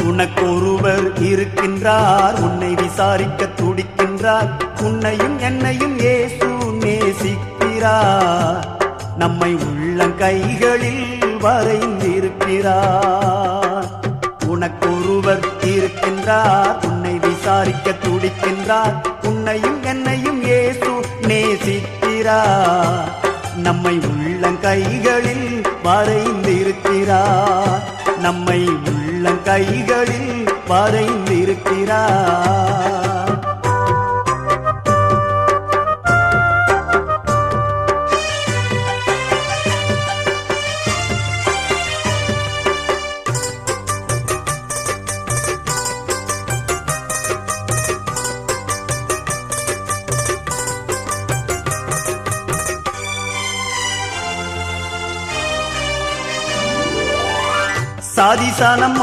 உனக்கொருவர் இருக்கின்றார், உன்னை விசாரிக்க துடிக்கின்றார். உன்னையும் என்னையும் இயேசு நேசிக்கிறார். நம்மை உள்ளங்கைகளில் வரைந்திருக்கிறார். உனக்கொருவர் இருக்கின்றார், உன்னை விசாரிக்க துடிக்கின்றார். உன்னையும் என்னையும் இயேசு நேசிக்கிறார். நம்மை உள்ளங்கைகளில் வரைந்திருக்கிறார். நம்மை உள்ளங்கைகளில் வரைந்திருக்கிறார். சாதிசானம்